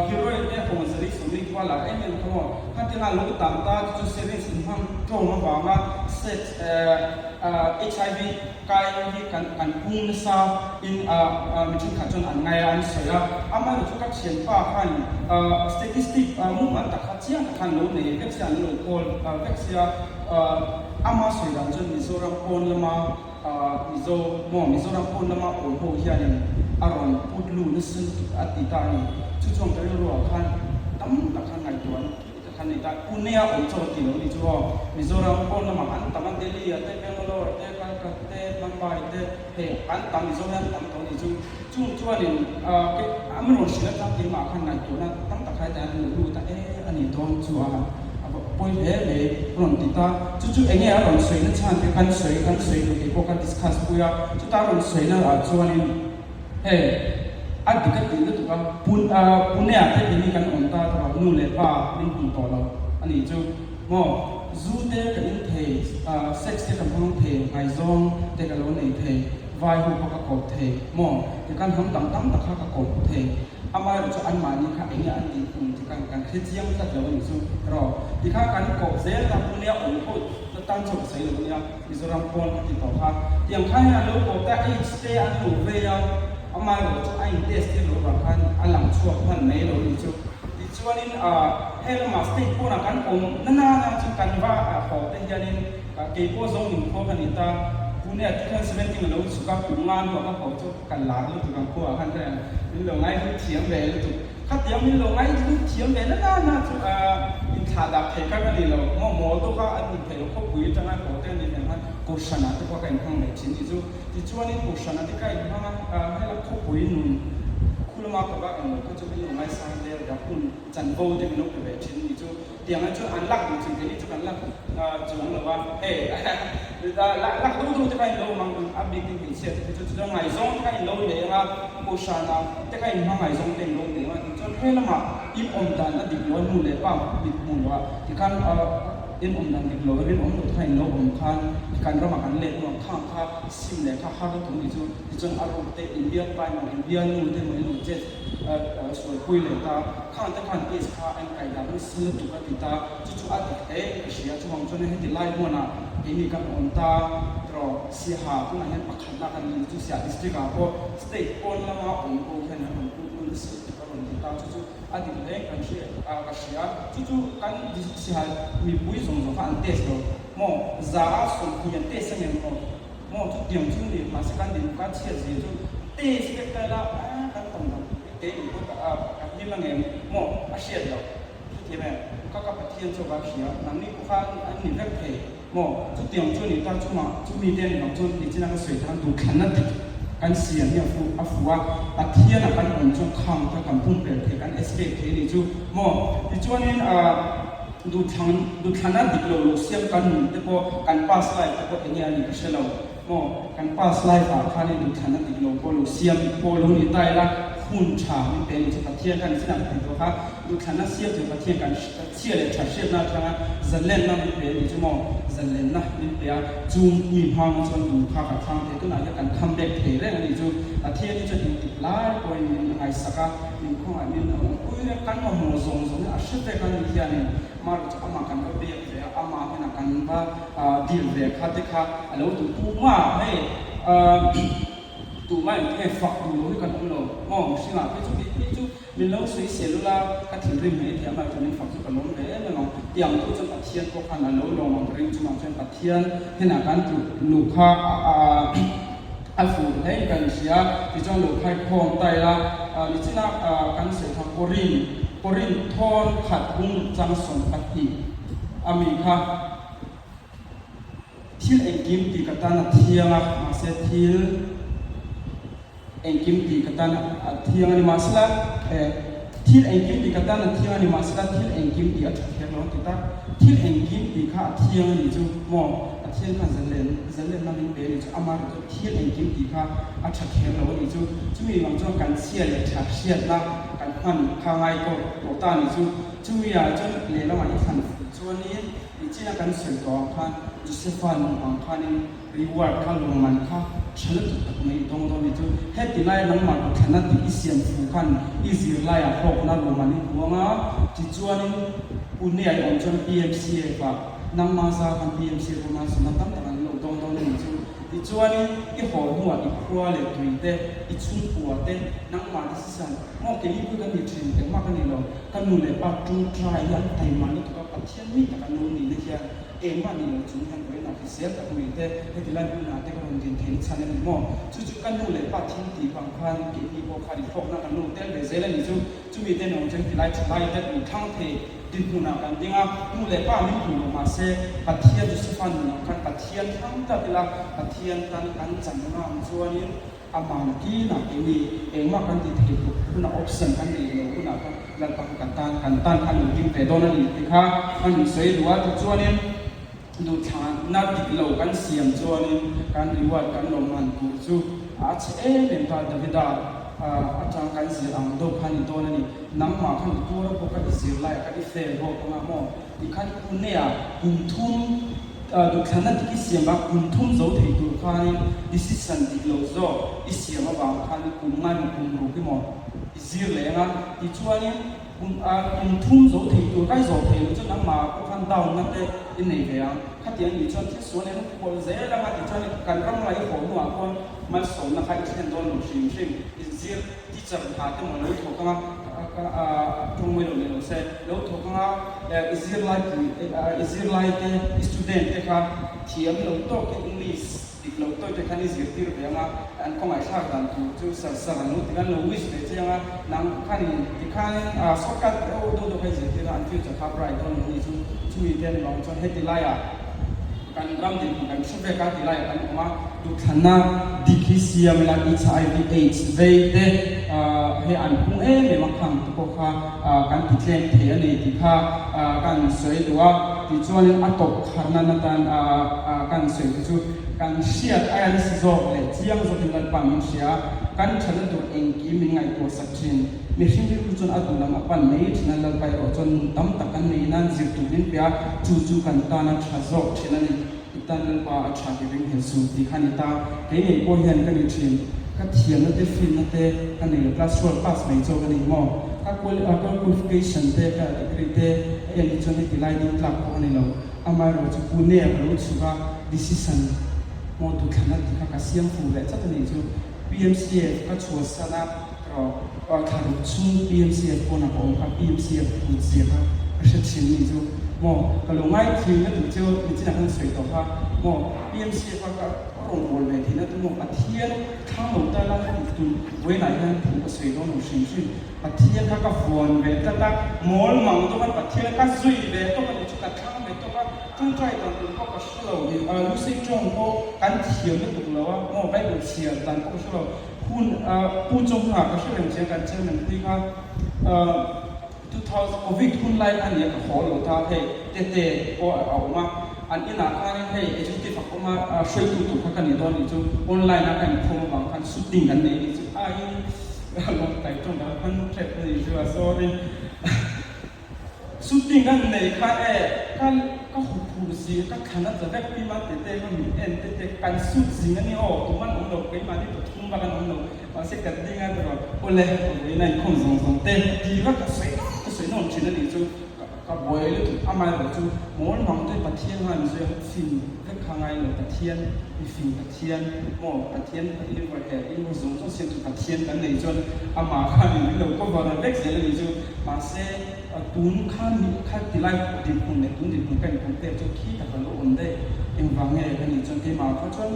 ฮีโร่เนี่ยผมจะรีสอร์ทว่าหลักเอ็มเนี่ยเขาบอกถ้าที่นั่นลูกต่างตาจูเซเว่นสินพังโจมาบอกว่าเซ็ตHIV กายที่กันพุ่งซาอินมิจุขัดจนอันไงอันเสียอามาจุกัดเชียนป้าขันสถิติมุ่งมันตักขัดเชียนขันโลนี่เว็บเสียนโลโก้เว็บเสียอามาสวยดังจนมิโซรัมปนละมามิโซรัมปนละมาโอนโฮเฮียนอารอนพูดลูนซึ่งอัติตานี่ชุดชมกันรัวขันตั้มตักขันไงตัวขันนี่ตาปุเนียโอนโจติโลนี่ชัวมิโซรัมปนละมาอันตั้มเดลีเตเปโมโลเตเตบังบาริเตเฮอันตั้มมิโซรัมตั้มตัวนี้จู่นี่อามันรู้สึกตั้มที่มาขันไงตัวนั้นตั้มตะไคร้แต่รู้แต่อันนี้โดนชัวปอยเลยหล่นติดตาจู่ๆเองเนี่ยหล่นสวยนั่นฉันกันสวยดูที่พวกกันดิสคัสปุยอ่ะจู่ตาหล่นสวยนั่นจู่นี่เฮ้อันที่กันติดตัวกันปุ่นเนี่ยที่มีกันอ่อนตาตัวนู่นเลยป้าเป็นปุ่นต่อเราอันนี้จู่โม่จูเตกันอินเทเซ็กซ์เตกันพังเทไฮซองเตกันโลนี่เทไวหูพักกบเทโม่เตกันทำตั้งตะข้ากกบเทอามาเราจะอันมานี่ค่ะเองเนี่ยอันนี้ที่การคิดเยี่ยมจัดเลยนี่สู้รอที่ข้าการกบเซลกับปุ่นเนี่ยองค์พูดจะตั้งโฉมใส่เลยเนี่ยมิโซรัมปนที่ต่อค่ะอย่างข้าเนี่ยเราบอกแต่ไอ้สเตย์อันหนูเวียอามาเราจะไอ้เทสที่เราบอกกันอันหลังช่วงพันไม่เรานี่สู้ที่ช่วงนี้ให้เรามาสเตย์พูดกันองค์นั่นน่ะจุดกันว่าขอเป็นยันนี่เกี่ยวกับส่งหนึ่งข้อกันนี่ตาปุ่นเนี่ยที่ท่าน17เราสุขภาพงานบอกว่าเขาจะกันหลานหรือถูกกันข้อกันแต่นี่เราไงคือเถียงเวลถูกข้าเถียงนี่เราไงคือเถียงเวลนั่นน่ะจุดอินชาดับเทกันนี่เราหมอตัวก็อันนี้เทเราควบคุยจังไงเขาแต่นี่นะโคชนาที่ว่ากันข้างในชิ้นที่ช่วงนี้โคชนาที่ใกล้ข้างให้เราควบคุยนุ่นคุณมากับว่าเราก็จะเป็นไม่สร้างเรื่อง กับคุณจันโบเต็มนกเลยชิ้นนี้จู่เตียงนั้นจู่อันลักอยู่จริงๆนี่จู่อันลักจู่หรือว่าเฮ้ลักดูจะกันโลมังอับดิกินเสียจู่จู่ไงซงจะกันโลเลยว่าโอชานาจะกันห้องไงซงเต็มโลเลยว่าจู่เฮ้ละมาอิมอมดันนั่นดิบล้วนมูเลยป้าดิบมูว่าที่กันอิมอมดันดิบล้วนอิมอมดุไทยโลอมคันที่กันเรามากันเล่นว่าข้างข้าซิมเลยข้าก็ตรงนี้จู่อารมณ์เตอินเดียไปมาอินเดียนู่นเต็มเลยนู่นเจ็ดสวยคุยเลยตาข้างแต่ข้างที่สข้าอันไก่ดำมันซื้อตุกติตาจู่อาทิตย์เสียจู่มองจนให้ติไล่มัวน่ะเอ็มีกันอ่อนตารอเสียหาผู้นั้นปักขันนักกันจู่เสียดิสตริกาพอสเตทปนละมาอ่อนโอแค่นั้นอ่อนมันซื้อตุกกันติตาจู่อาทิตย์กันเสียกันเสียจู่กันเสียมีปุ้ยส่งกันเตสต์มอจ้าส่งคุยเตสต์เนี่ยมอจู่เดียงจู่นี่มาสักกันเดียวกันเสียจู่เตสต์กันละกันตรงนั้นเตอีกก็นี่ละเงี้ยมออาเซียนเราที่ไหนก็กับประเทศโซบาเชียนั่นนี่พวกเขาอันนี้เล็กเทมอจุดเดียวจุดนี้ตั้งจุดมาจุดมีเด่นของจุดนี้ที่นั่นก็สวยทางดูขนาดกันเสียเนี่ยฟูอัฟว่าประเทศน่ะกันอ่อนจุดข้ามถ้ากันพุ่งเปลี่ยนเทกันเอสเคเทนี่จุดมอที่จุดนี้ดูขนาดดิบโลเสียงกันแต่พอกันพาสไลด์แต่พอเอ็นยานี่ก็เชื่อเรามอกันพาสไลด์ฝ่าข้านี่ดูขนาดดิบโลพอโลเสียงพอโลนี่ได้ละหุ่นชาไม่เป็นจะประเทศกันที่นั่นเป็นตัวครับดูขนาดเสียงจะประเทศกันเสียเลยชัดเจนนะทั้งจะเล่นนั่นไม่เป็นจะมองจะเล่นนะไม่เป็นจูงมีพังจนดูข้ากับข้างเทตัวนั้นจะกันคัมแบ็กเทเรื่องนี้จูประเทศนี้จะติดไล่ไปไอ้สักมีข้อไอ้มีน้องคุยกันมาหัวทรงอาชีพกันที่อันนี้มาจะเอามากันก็เบียดเลยเอามาเป็นกันว่าดีเลยค่ะที่ค่ะแล้วตัวผู้ว่าให้ตัวไม่ให้ฝักดูให้กันดูเรามองสิว่าพี่จุมีเราสวยเสียรู้แล้วก็ถึงริมเหตุมาจะมีฝักจุกันล้มเลยแล้วน้องอย่างตัวจนปัดเทียนพวกขันเราลงมาริมจุมาจนปัดเทียนให้หนักกันจุลูกค้าอัลฟูให้กันเสียที่จนลูกค้าพองไตละนี่ที่นักกันเสียทางโปรินทอนขัดบุ้งจังสมปัตติอเมริกาที่เอ็งกิมตีกตันเทียงมาเสียทีเอ็งกิมตีกตันเทียงนี่มาสละที่เอ็งกิมตีกตันเทียงนี่มาสละที่เอ็งกิมตีอัจฉริยะน้องติดตาที่เอ็งกิมตีข้าเทียงนี่จู่มองเทียงข้าจะเล่นนั่นเป็นจู่อามาจู่ที่เอ็งกิมตีข้าอัจฉริยะน้องนี่จู่มีบางช่วงการเสียเลยชัดเสียนะการพันข้างไงก็โลตานี่จู่มีอะไรจู่เลี้ยงมาอีกพันส่วนนี้ที่นักการสื่อต่อพันจุดเสพานบางพันนี่รีวอร์ดข้าลงมันข้าเชื่อถือไม่ตรงนี้จู่เฮติไล่น้ำมันขนาดที่อิเสียมฟูขันอิสิไล่พอกนั่นลงมันนี่หัวงาที่จวนนี่ปุ่นเนี่ยองค์จน PMC ป่ะน้ำมาซาคัน PMC ประมาณสมัยตั้งแต่นั้นลงตรงนี้จู่ที่จวนนี่อีหัวหัวอีครัวเล็กตัวเต้อีชุ่มปัวเต้น้ำมันที่สั่งมองแค่นี้พูดกันดีจริงแต่มากกันนี่เรากันนู่นเลยปัดจูทรายยันไทยมันนี่ตัวปัดเทียนนี่แต่กันนู่นนี่เนี่ยเอ็มมันนี่เราจุ่มกันไว้หนักเสียแต่คุยเต้ให้ที่ไล่ดูหน้าเต้ก็ลงดินเทนชันนี่มองจู่กันนู่นเลยปัดทิ้งตีบางพันกินที่พวกขาดิพกนั่นกันนู่นเต้เลยเซลนี่จู่มีเต้น้องจังที่ไล่เต้ดูทั้งเทดินพูนักกันดิ้งอ่ะนู่นเลยป้านี่พูนมาเสปัดเทียนจุดฟันนู่นกันปัดเทียนทั้งแต่เวลาปัดเทียนกันจังน้ำส่วนนี้อามาณที่นักเองมากันที่ที่คุณออปชั่นกันนี่เราคุณอาลันปักกันตันกันอยู่ที่แต่ตอนนั้นที่ข้ามันเสียดูว่าส่วนนี้ดูทางนัดที่เรากันเสียงส่วนนี้การรีวอร์ดกันลงมันกูจู่อาจจะเป็นตาดวิดาอาจารย์กันเสียงดูพันตัวนั้นนี่น้ำมาขันตัวเราพวกกันเสียไล่กันเฟลโบกันมาหม้อที่ขันคุณเนี่ยกุมทุ่มดูขนาดที่เสียงว่ากุมทุ่มโจทย์ดูขันดิสิสันติโลโซอิเสียงว่าบางขันกุมไม่กุมรู้กี่หม้ออิเสียเลยนะที่ช่วงนี้กุมทุ่มโจทย์ดูใกล้โจทย์จนน้ำมาพวกขันดาวนั่นเองอินเนเวียขัดยังอยู่จนที่ส่วนนี้คนเสียแล้วมาที่ช่วงนี้การรำไรของหัวคนมันสมนะครับที่เห็นโดนหนุ่มชิมอิเสียที่จะหาที่มันรู้ถูกกันตรงเวลาเนี่ยเราเสร็จแล้วถูกกันอิสราเอลสตูเดนต์นะครับเทียมเราโต้กับอังกฤษดิเราโต้กับคันอิสราเอลเรื่องอันก็ไม่ใช่กันจู่สารนุที่กันเราวิสเลยใช่ไหมนั่งคันที่คันสกัดเราดูให้สิที่อันฟิวจะขับไรตอนนี้จู่มีเดินลองจนเฮติไล กันรำดินกันช่วยกันที่ไรกันมาดูขนาดดิคิเซียมิลา HIV AIDS เวทให้อันพุ่งเมื่อครั้งตุกข้าการติดเชื้อเทียนในที่ข้าการสวยดูว่าที่จวนอัตกขนาดนั้นการสวยที่จูการเชียร์ไอ้ลิซิโซเลยเจียงจะเป็นการปั่นเชียร์การฉันตัวเองกินไงตัวสักชิ้นมีสิ่งที่รู้จนอัตโนมัติปั่นไม่ฉะนั้นเราไปรอจนตั้มตะกันในนั้นจิตตุนินเปียจู่ๆกันตานักชาโซฉะนั้นตันนั้นว่าชาติเรื่องเหตุสุดที่ขันตาเกี่ยโอเห็นกันอีกทีก็เทียนนั่นเองฟินนั่นเองกันในคลาสโรลพาสไม่จบกันอีกมั้งก็qualification เตะก็ดีเตะยังอีกจนที่ไล่ดินหลักกันในเราอามาเราจะพูดเนี่ยเราจะว่า decision มองดูขนาดที่เขาเสียงฟูเลยจัดในจู่ PMCF ก็ชัวร์สนับเราขาดชุ่ม PMCF คนอ่ะผมกับ PMCF พูดเสียครับก็เช่นชิ้นนี้จู่มองก็ลงไม้ทีนั่นถึงเจ้ามีที่นั่งสวยต่อว่ามอง PMCF ก็ลงบนเวทีนั่นถึงมองอาเทียนข้างหลังแต่ละคนตุนเวไหนนั่นถึงก็สวยต้องหนุ่มชิงชิงอาเทียนก็ฟอนเวทแต่มอลมังตัวมันอาเทียนก็สวยเวทตัวมันจุดข้างเวทตัวก็จุดใจตอนถึงก็สโลว์รู้สึกจงก็การเทียนนั่นถึงแล้วว่ามองไปดูเชียร์ตอนก็สโลว์พูดจงหาก็ช่วยเชียร์กันเชื่อหนึ่งที่ว่า2000 COVID คุณไล่อันนี้ก็ขอหลวงตาให้เตะก็เอามาอันนี้นะการให้เอเจนซี่ฝักมาช่วยตุ่ๆกันนี่ตอนนี้จู่ออนไลน์นะกันพอมาบางกันสุดดิ่งกันนี่จู่ไอ้ลงไต่ตรงกันเทปนี่จู่ว่า sorry สุดดิ่งกันนี่ค่ะกันก็หุบหูสิก็ขนาดจะแบบพี่มาเตะก็มีเตะกันสุดสิ่งนี้อ๋อตัวมันองค์เราไปมาที่ตัวทุ่งบ้านองค์เรามาเสกดิ่งกันตลอดโอ้เลยในคงส่งเตะดีว่าก็สวยนอนชิ้นนี้จู่ก็บ่อยเลยอามาเลยจู่มองมองด้วยปะเทียนมันจะฟินก็ข้างในเลยปะเทียนมีฟินปะเทียนมองปะเทียนปะเทียนว่าแค่อินว่าส่งต้องเสียงปะเทียนกันเลยจนอามาข้างนี้เราก็ว่าเราเล็กเสียเลยจู่มาเสตุนข้างที่ไล่ดิบหุ่นเนี่ยตุนดิบหุ่นกันผมเตะจู่ขี้กับเราอุ่นได้ยังวางเงี้ยกันนี่จนที่มาเขาจน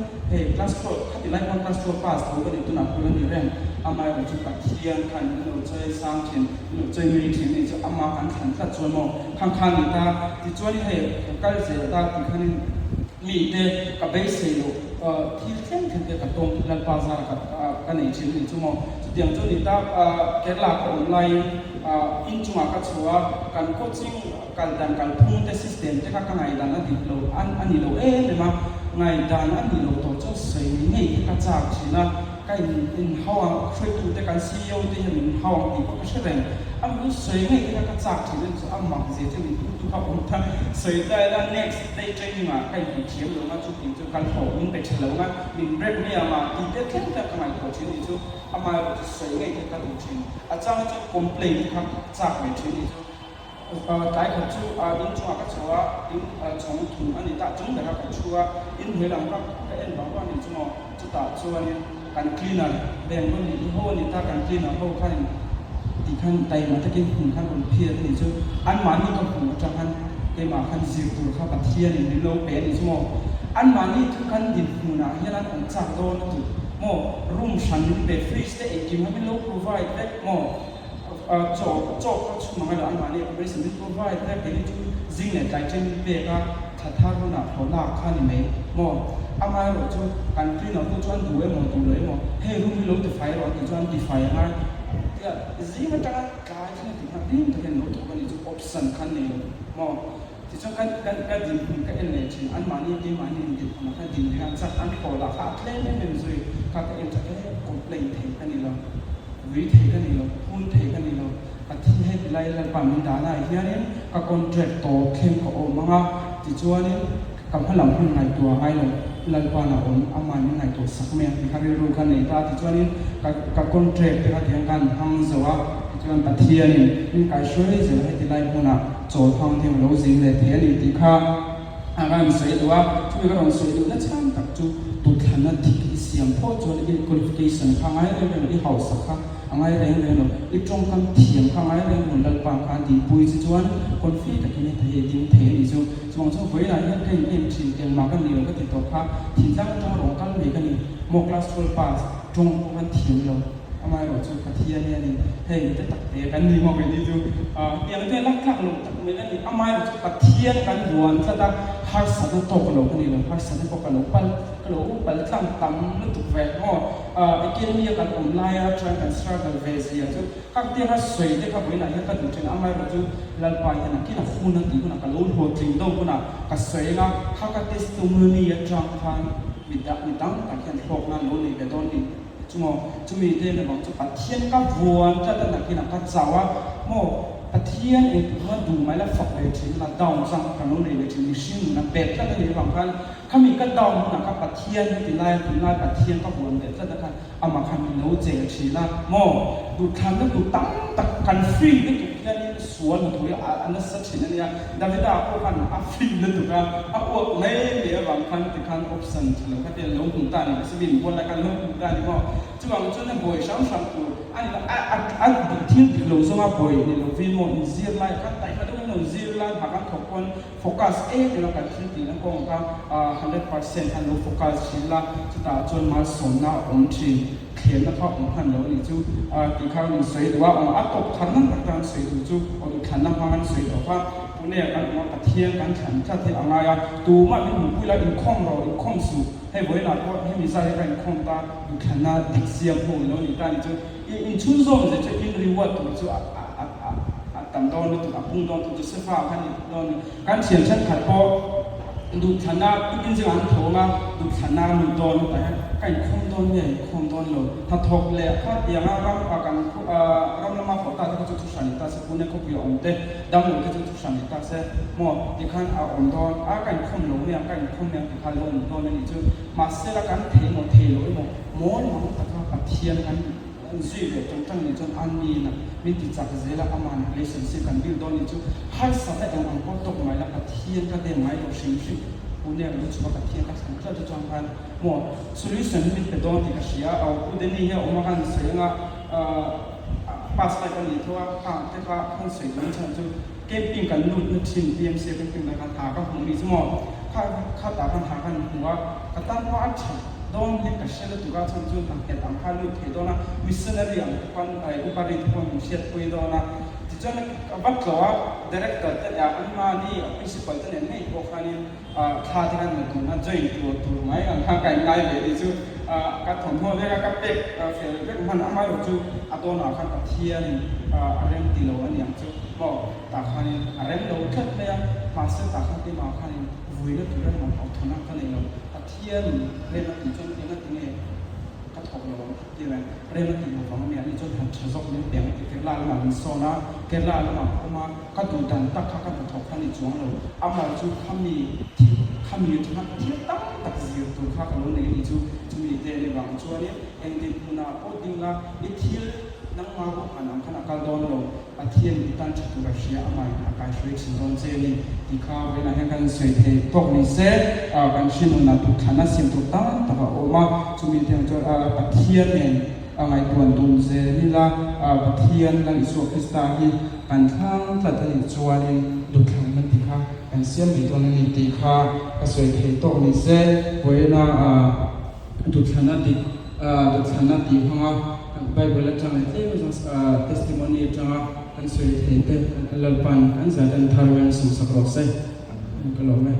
คลาสโคข้างที่ไล่วันคลาสโคพาสเขาก็เลยตุนนักคนนี้เรื่องอามาเราจู่ปะเทียนกันเราใจสร้างเทียนเราใจมีเทียนนี่จู่อามากันขันตัดจนมองข้างๆนี่ตาที่จวนนี่ให้กันเสียตาที่ข้างนี้มีเด็กกับเบสเซลที่เที่ยงถึงกับตรงลันปาซาร์กับกันในชิ้นนี้จู่มองจุดเดียวจนนี่ตาเกิดหลักออนไลน์อินจุมากัดชัวการโคชชิ่งการดันการพุ่งเตสิสเต็มที่ข้างในดันนั่นดิโลอันนี้โลเลยมั้งไงดันอันนี้โลตัวเจ้าเสียงนี่กระจากชิ้นนะก็อินห้องช่วยตัวแต่การซีอีโอที่เห็นห้องที่ก็ใช่แรงอันนี้สวยไงที่กระจากชิ้นนั้นอันมักเสียที่มีทุกข์ผมทั้งสวยได้แล้ว next day ใจนี่มาใครดีเทียมลงมาจุดนี้จุดการโผล่ยิ่งไปเฉลิมนะมีเบรกเนี่ยมาอีเด็กแค่จะทำไมตัวชิ้นนี้จุดอามาสวยไงที่กระดูกชิ้นอาจารย์จะคอมเพลนครับจากในชิ้นนี้จุดได้ขจุอินชัวก็ชัวอินชงถุงอันนี้ตาจุงแต่ละขชัวอินเวลาก็เอ็นบางวันนี่จุดจุดตาชัวนี่การคลีนอะไรแบ่งวันนี้หัวนี่ตาการคลีนอะไรหัวขั้นที่ขั้นไตมาตะกี้หุ่นขั้นบนเพียรนี่จุดอันมันนี่ก็หุ่นจังขั้นเกี่ยมาขั้นซิลตัวข้าปัดเทียนี่ในโลกเป็นนี่จุดอันมันนี่คือขั้นดินหุ่นนะยันนั้นองจากโดนจุดโม่รุ่มชันนี่เป็นฟรีสเตย์กิมให้เป็นโลก provide ได้โม่โจก็ชุมให้เราอันมาเนี่ยบริษัทที่ provide ได้เป็นที่จริงเนี่ยใจเจนเบก็ถ้าเราหนักพอหนักขั้นนี่ไหมโม่อามาเราจะการที่เราต้องชวนดูไอ้โม่ดูเลยโม่ให้รู้ไม่รู้จะไฟเราจะชวนดีไฟมาเนี่ยจริงมันจะการที่ที่มันดิ้นตัวเองเราถูกมันจะ option ขั้นนี้โม่ที่ช่วงการดินก็เอ็นเลยชินอันมานี่ดิมันนี่ดิมันก็ดินที่การจัดอันพอละค่ะเล่นไม่เป็นสุดก็เอ็นจะคอมเพลนถึงกันนี่เราวิธีกันนี่เราพูดถึงกันนี่เราปฏิเหตุไล่ลันปั๊มดานาอีกอย่างนี้ก็คอนแทรคโตเข้มก็ออกมาที่ชัวนี่กับพลังคนไหนตัวให้เราลันปั๊มน่ะอนอามันไหนตัวสักเมื่อที่เขาเรียนรู้กันนี่ตาที่ชัวนี่กับคอนแทรคที่เขาเรียนกันทางสวะที่ชัวปฏิเหตุนี่การช่วยจะให้ที่ไล่คนน่ะโจทย์ทางที่เราสิ่งเลยที่นี่ที่ข้าอาการสวยตัวช่วยก็ต้องสวยตัวนั่นช่างกับจุดตุขนาดที่เสียงพ่อจนอีกคนที่สังข้างไอ้เรื่องที่เขาสักข้างไอ้เรื่องอีกตรงกันเทียมข้างไอ้เรื่องมันลัลปังการดีปุยจวนคนฟีตะกี้นี่เทียดินเทียนี่จู่จงช่วยอะไรเนี่ยเอ็มชินเอ็มมากันนี่เราก็ติดต่อข้าที่ตั้งจังหลงกันเลยกันนี่โมกลาสโตรพาสตรงกันเทียมเราอา amai ro chu pathian ni hei te tak te kan ni mo ni chu yang te lak lak lo tak me ni amai ro chu pathian kan duan sa ta har sa ta to ko lo ni lo har sa ta ko ka lo pal tlang tam lu tu ve mo again mi kan lai a try and struggle ve zia chu ka te ha soi te ka boina ya ka du chen amai ro chu lal pa ya na ki na khu na ti ku na ka lo ho ting do ku na ka soi na ha ka testimony ya trang phan mi dang ta khan thok na lo ni be don ni chu mi te na bang chu pathian ka vuan ta ta na ki na ka chawa mo pathian e ma du mai la fak le thin na down sang ka no nei le thin ni shin na pe ta ni bang kan khami ka down na ka pathian ti lai pathian ka vuan le ta ta kan ama khan ni no je thi na mo du khan na du tang tak kan free ni tu ya ni suan tu ya an na sa thin ni ya davida ko kan a free le tu ka a ko nei le bang kan ti kan option lo ka te lo tung ta ni sibin bon la kan lo tung ta ni mo chu bang chu na boy sam tu ani a tin ti lo so ma boy ni lo vi mo in zir lai ka tai ka do no zir lai ha kan thok kon focus ni lo kan tin ti na ko ka 100% kan lo focus chin la chu ta chon ma son na on thi khen na thok han lo ni chu ti kha ni sei wa on a tok khan na kan sei chu on khan na han sei do pa tu ne kan ma pathian kan chan cha thi anga ya tu ma ni mu pui la in khom ro in khom suให้บ่น่ะก็ให้มีใส่กันคงตาอยู่คันน่ะดิเสียงโหแล้วนี่ตานี่จะin chu zo je che in reward tu chu a tam don tu a pung don tu se fa kan ni don kan chen chan khat po du thana in jing an tho ma du thana mu don ta kan khom don ne khom don lo tha thok le kha ya nga ram a kan ram lama pho ta chu chu san ta se pune ko pi om te dam lo ke chu san ta se mo ti khan a om don a kan khom lo ne kan khom ne ti khan lo don ni chu ma se la kan the mo mo mo mo ta ka pathian kan zui le tong ni chon an ni na mi ti chak zela aman relationship kan bil don ni chu har sa ta ang ko tok mai la pathian ka de mai lo shin shi pune lo chu ka pathian ka san ta chong han mo solution mi pe don ti ka sia au ku de ni he o ma kan se nga pas ta kan ni thwa ka te ka kan se don chan chu camping kan lut na thin PMC kan ping na ka tha ka hung ni chu mo kha ta kan tha kan huwa ka tan wa cha don he ka shela tu ga chon chu tam he tam kha lu the do na missionary ang pan ai upari thon siat pui do na ti chon ka bat lo director ta ya an ma ni principal ta ne nei ko khani kha ti kan tu na join tu mai ang kha kai ngai le chu ka thon ho le ka pek fel pek man amai chu adona khan ka thian arem ti lo an yang chu bo ta khani arem lo khat le ma se ta khan ti ma khani vui le tu ran ma thona ka nei lo thiên lên là tình chân tiếng là tiếng này các thọ nó thì là lên là tình của mình là chân thành sử dụng những tiếng cái là mình so na cái là mà mà các tụ đàn tất cả các thọ các này chuang rồi âm mà chú khami chú nó thiết tắc đặc biệt tụ các cái này thì chú mình để để bằng chú này em đi puna ô tiếng là ít thiên năng mà có khả năng khả năng cao đòn rồi à thiên đi tan chặt tụ cái gì âm mà cái suy sinh đòn dễ đi thì khao với là những cái suy thế tốt mình sẽ cái sinh nó tụ khả năng sinh tụ tăngแต่ว่าโอมาchú mình theo cho à thiên này ngày tuần tuần dễ đi là à thiên là Giêsu Christa hi bản thang là cái chúa này tụ khả năng thì khao cái xem mình tuần này thì khao cái suy thế tốt mình sẽ với là tụ khả năng thì hoa Bible atang te testimony atang kan soi te lalpan kan zadan tharwan sum sakrok sai kalome